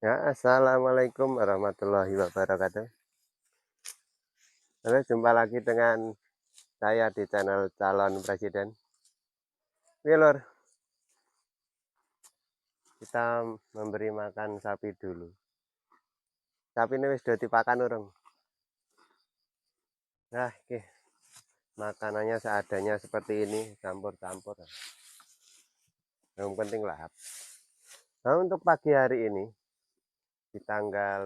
Ya, assalamualaikum warahmatullahi wabarakatuh. Halo, jumpa lagi dengan saya di channel calon presiden. Oke, Lur, kita memberi makan sapi dulu. Sapi ini wis do dipakan urung. Nah, oke. Makanannya seadanya seperti ini, campur-campur. Yang penting lahap. Nah, untuk pagi hari ini di tanggal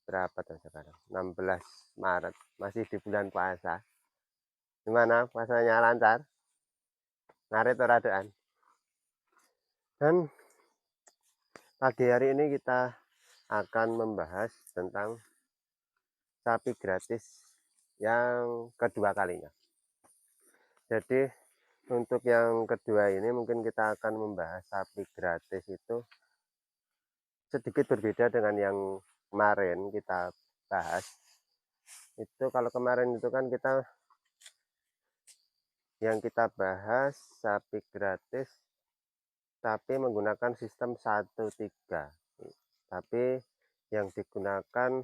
berapa tuh sekarang? 16 Maret, masih di bulan puasa. Gimana? Puasanya lancar? Ngarit ora doan? Dan pagi hari ini kita akan membahas tentang sapi gratis yang kedua kalinya. Jadi untuk yang kedua ini mungkin kita akan membahas sapi gratis itu sedikit berbeda dengan yang kemarin kita bahas. Itu kalau kemarin itu kan kita bahas sapi gratis tapi menggunakan sistem 1-3. Tapi yang digunakan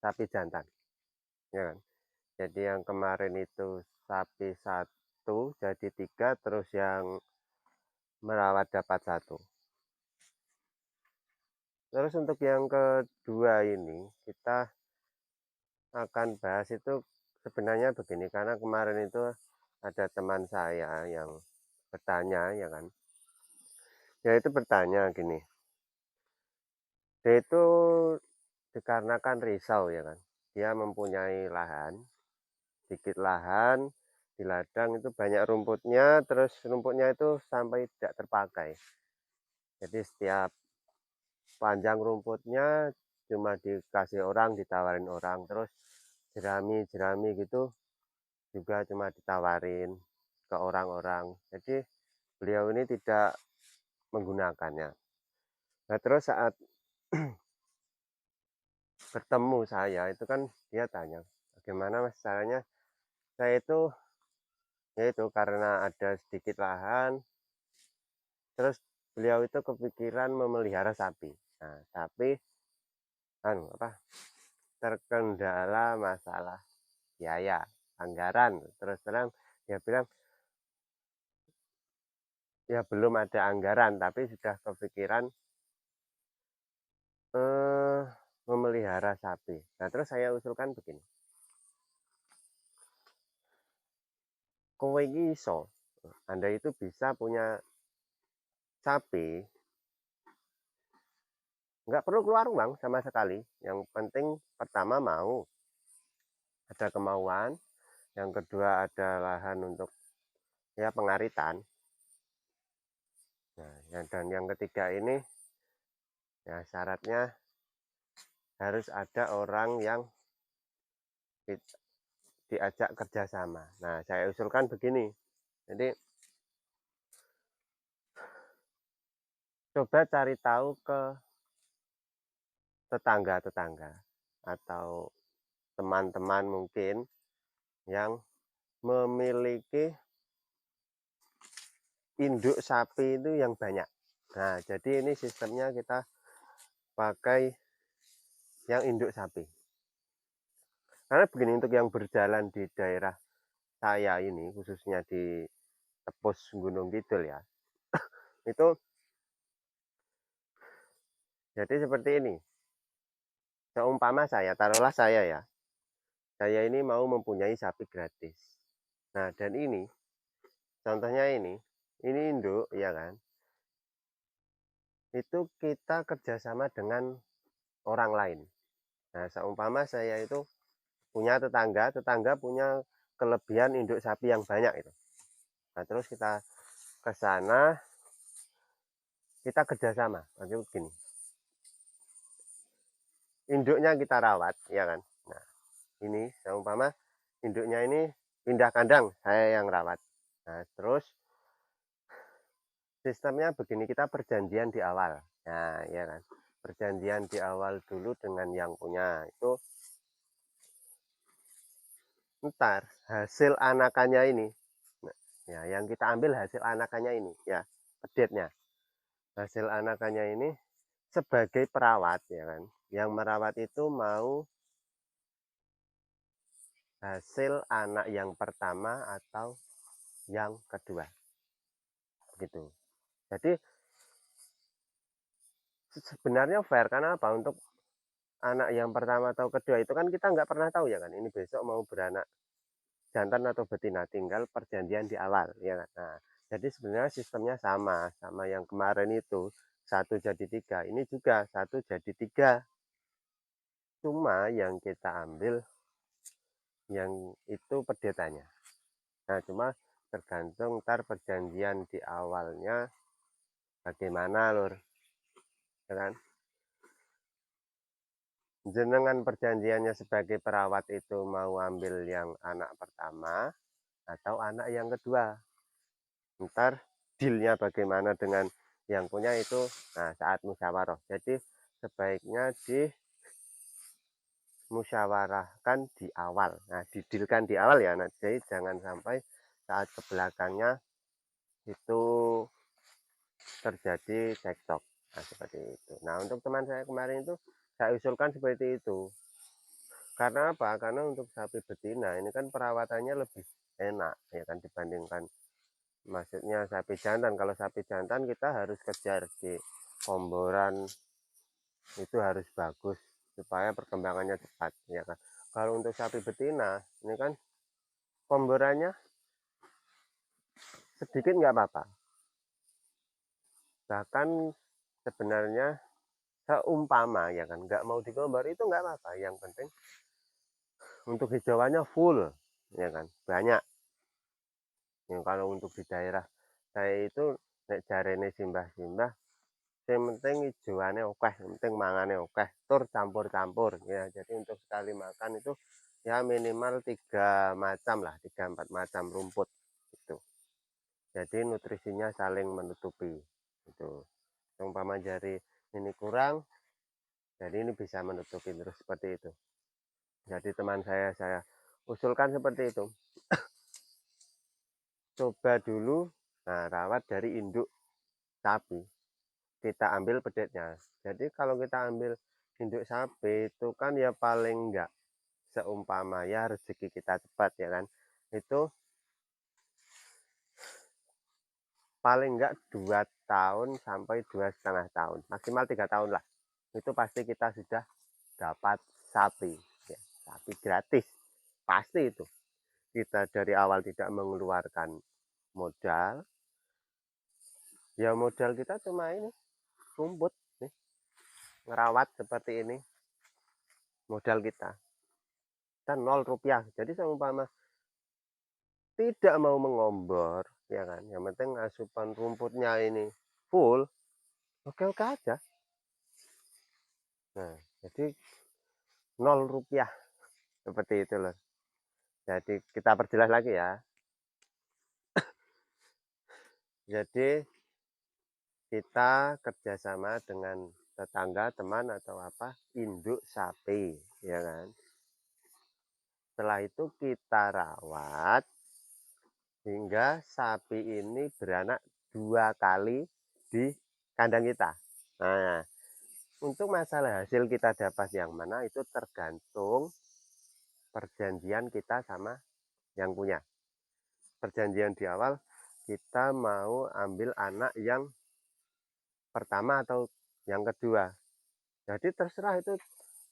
sapi jantan, ya kan? Jadi yang kemarin itu sapi 1 jadi 3, terus yang merawat dapat 1. Terus untuk yang kedua ini kita akan bahas itu sebenarnya begini, karena kemarin itu ada teman saya yang bertanya, ya kan? Dia itu bertanya gini, dia itu dikarenakan risau, ya kan? Dia mempunyai lahan, sedikit lahan di ladang itu banyak rumputnya, terus rumputnya itu sampai tidak terpakai. Jadi setiap panjang rumputnya cuma dikasih orang, ditawarin orang, terus jerami-jerami gitu juga cuma ditawarin ke orang-orang. Jadi beliau ini tidak menggunakannya. Nah, terus saat bertemu saya itu kan dia tanya, bagaimana mas caranya? Saya itu yaitu karena ada sedikit lahan, terus beliau itu kepikiran memelihara sapi. Nah, tapi terkendala masalah biaya, anggaran. Terus terang dia bilang ya belum ada anggaran, tapi sudah kepikiran eh, memelihara sapi. Nah, terus saya usulkan begini, kowe iso, Anda itu bisa punya sapi, nggak perlu keluar uang sama sekali. Yang penting pertama mau, ada kemauan, yang kedua ada lahan untuk ya pengaritan. Nah, dan yang ketiga ini ya syaratnya harus ada orang yang diajak kerjasama. Nah, saya usulkan begini. Jadi coba cari tahu ke tetangga-tetangga atau teman-teman mungkin yang memiliki induk sapi itu yang banyak. Nah, jadi ini sistemnya kita pakai yang induk sapi. Karena begini, untuk yang berjalan di daerah saya ini, khususnya di Tepus Gunung Kidul ya, itu jadi seperti ini. Seumpama saya, taruhlah saya ini mau mempunyai sapi gratis. Nah, dan ini, contohnya ini induk, ya kan? Itu kita kerjasama dengan orang lain. Nah, seumpama saya itu punya tetangga punya kelebihan induk sapi yang banyak itu. Nah, terus kita ke sana, kita kerjasama. Maksudnya begini, induknya kita rawat, ya kan? Nah, ini seumpama induknya ini pindah kandang, saya yang rawat. Nah, terus sistemnya begini, kita perjanjian di awal. Nah, ya kan? Perjanjian di awal dulu dengan yang punya itu, ntar hasil anakannya ini, nah, ya yang kita ambil hasil anakannya ini, ya pedetnya. Hasil anakannya ini sebagai perawat ya kan, yang merawat itu mau hasil anak yang pertama atau yang kedua, gitu. Jadi sebenarnya fair, karena apa, untuk anak yang pertama atau kedua itu kan kita nggak pernah tahu ya kan, ini besok mau beranak jantan atau betina, tinggal perjanjian di awal ya kan. Nah, jadi sebenarnya sistemnya sama sama yang kemarin itu, satu jadi tiga, ini juga satu jadi tiga, cuma yang kita ambil yang itu perdetanya. Nah, cuma tergantung ntar perjanjian di awalnya bagaimana lur, ya kan. Jenengan perjanjiannya sebagai perawat itu mau ambil yang anak pertama atau anak yang kedua, ntar dealnya bagaimana dengan yang punya itu, nah saat musyawarah. Jadi sebaiknya dimusyawarahkan di awal, nah didilkan di awal ya, nah, jadi jangan sampai saat kebelakangnya itu terjadi cekcok, nah seperti itu. Nah untuk teman saya kemarin itu saya usulkan seperti itu. Karena apa? Karena untuk sapi betina ini kan perawatannya lebih enak ya kan, dibandingkan maksudnya sapi jantan. Kalau sapi jantan kita harus kejar di komboran, itu harus bagus supaya perkembangannya cepat ya kan. Kalau untuk sapi betina ini kan komborannya sedikit nggak apa-apa, bahkan sebenarnya seumpama ya kan nggak mau digombor itu nggak apa-apa, yang penting untuk hijauannya full ya kan, banyak. Ya, kalau untuk di daerah saya itu nek jarene simbah-simbah, yang penting hijauannya oke, yang penting mangane oke, tur campur-campur ya. Jadi untuk sekali makan itu ya minimal 3 macam lah, 3-4 macam rumput itu. Jadi nutrisinya saling menutupi itu. Umpama jari ini kurang, jadi ini bisa menutupi terus seperti itu. Jadi teman saya usulkan seperti itu. Coba dulu, nah rawat dari induk sapi, kita ambil pedetnya. Jadi kalau kita ambil induk sapi itu kan ya paling enggak, seumpama ya rezeki kita cepat ya kan, itu paling enggak 2 tahun sampai 2,5 tahun, maksimal 3 tahun lah, itu pasti kita sudah dapat sapi ya, sapi gratis pasti itu. Kita dari awal tidak mengeluarkan modal, ya modal kita cuma ini rumput nih, ngerawat seperti ini, modal kita kan 0 rupiah. Jadi seumpama tidak mau mengombor ya kan, yang penting asupan rumputnya ini full, oke-oke aja. Nah jadi 0 rupiah seperti itu loh. Jadi kita perjelas lagi ya, jadi kita kerjasama dengan tetangga, teman atau apa, induk sapi ya kan. Setelah itu kita rawat hingga sapi ini beranak 2 kali di kandang kita. Nah, untuk masalah hasil kita dapat yang mana itu tergantung perjanjian kita sama yang punya. Perjanjian di awal kita mau ambil anak yang pertama atau yang kedua. Jadi terserah itu,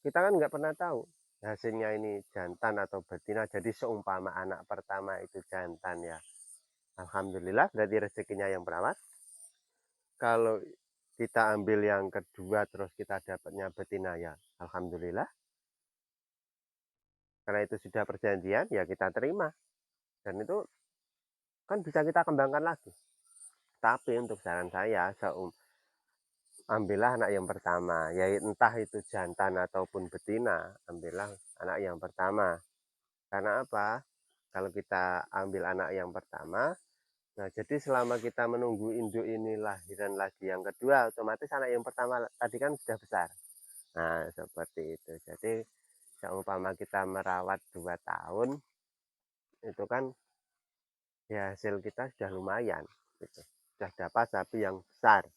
kita kan nggak pernah tahu hasilnya ini jantan atau betina. Jadi seumpama anak pertama itu jantan ya, alhamdulillah berarti rezekinya yang perawat. Kalau kita ambil yang kedua terus kita dapatnya betina ya alhamdulillah, karena itu sudah perjanjian ya kita terima, dan itu kan bisa kita kembangkan lagi. Tapi untuk saran saya, ambillah anak yang pertama, ya entah itu jantan ataupun betina, ambillah anak yang pertama. Karena apa? Kalau kita ambil anak yang pertama, nah jadi selama kita menunggu induk ini lahiran lagi yang kedua, otomatis anak yang pertama tadi kan sudah besar. Nah seperti itu. Jadi seumpama kita merawat 2 tahun, itu kan ya hasil kita sudah lumayan gitu. Sudah dapat sapi yang besar.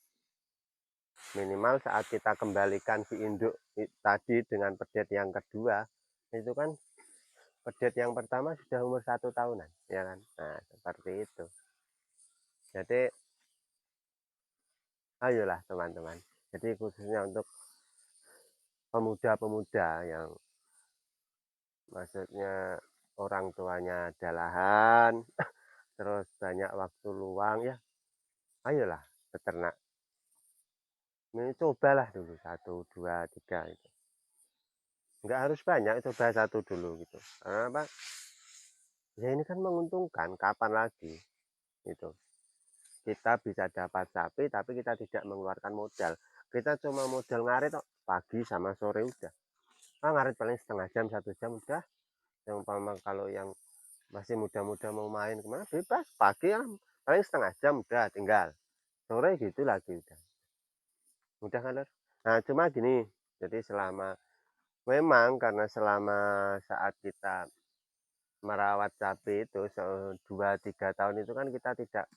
Minimal saat kita kembalikan si induk tadi dengan pedet yang kedua, itu kan pedet yang pertama sudah umur 1 tahunan, ya kan? Nah, seperti itu. Jadi, ayolah teman-teman. Jadi khususnya untuk pemuda-pemuda yang maksudnya orang tuanya ada lahan, terus banyak waktu luang ya, ayolah beternak. Ini cobalah dulu 1, 2, 3 itu. Nggak harus banyak, coba 1 dulu gitu. Karena apa? Ya ini kan menguntungkan, kapan lagi itu. Kita bisa dapat sapi tapi kita tidak mengeluarkan modal. Kita cuma modal ngarit pagi sama sore udah. Ngarit paling setengah jam, 1 jam udah. Yang umpama kalau yang masih muda-muda mau main kemana bebas. Pagi ya paling setengah jam udah tinggal. Sore gitu lagi udah. Udah kan, Lur? Nah, cuma gini, jadi memang karena selama saat kita merawat sapi itu 2, 3 tahun itu kan kita tidak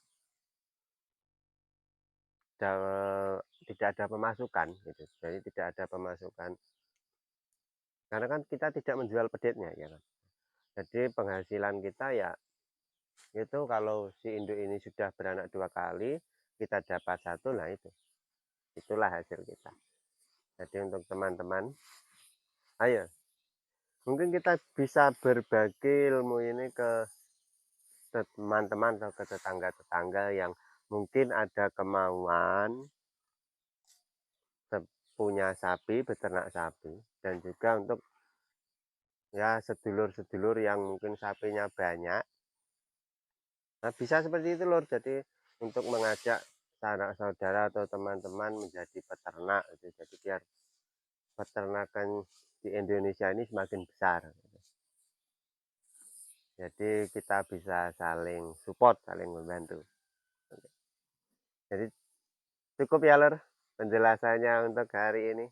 ada pemasukan gitu. Jadi tidak ada pemasukan karena kan kita tidak menjual pedetnya ya kan. Jadi penghasilan kita ya itu kalau si induk ini sudah beranak 2 kali kita dapat 1, nah itulah hasil kita. Jadi untuk teman-teman, ayo mungkin kita bisa berbagi ilmu ini ke teman-teman atau ke tetangga-tetangga yang mungkin ada kemauan punya sapi, beternak sapi, dan juga untuk ya sedulur-sedulur yang mungkin sapinya banyak. Nah, bisa seperti itu, Lur. Jadi untuk mengajak saudara atau teman-teman menjadi peternak gitu. Jadi biar peternakan di Indonesia ini semakin besar. Jadi kita bisa saling support, saling membantu. Jadi cukup ya, Lur, penjelasannya untuk hari ini.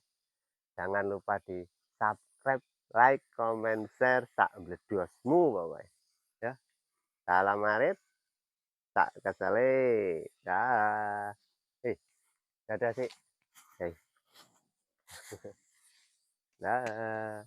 Jangan lupa di subscribe, like, comment, share, sak bledosmu pokoknya. Ya, salam marit, tak kesale. Dah. Dadah sih. Hey. Dah.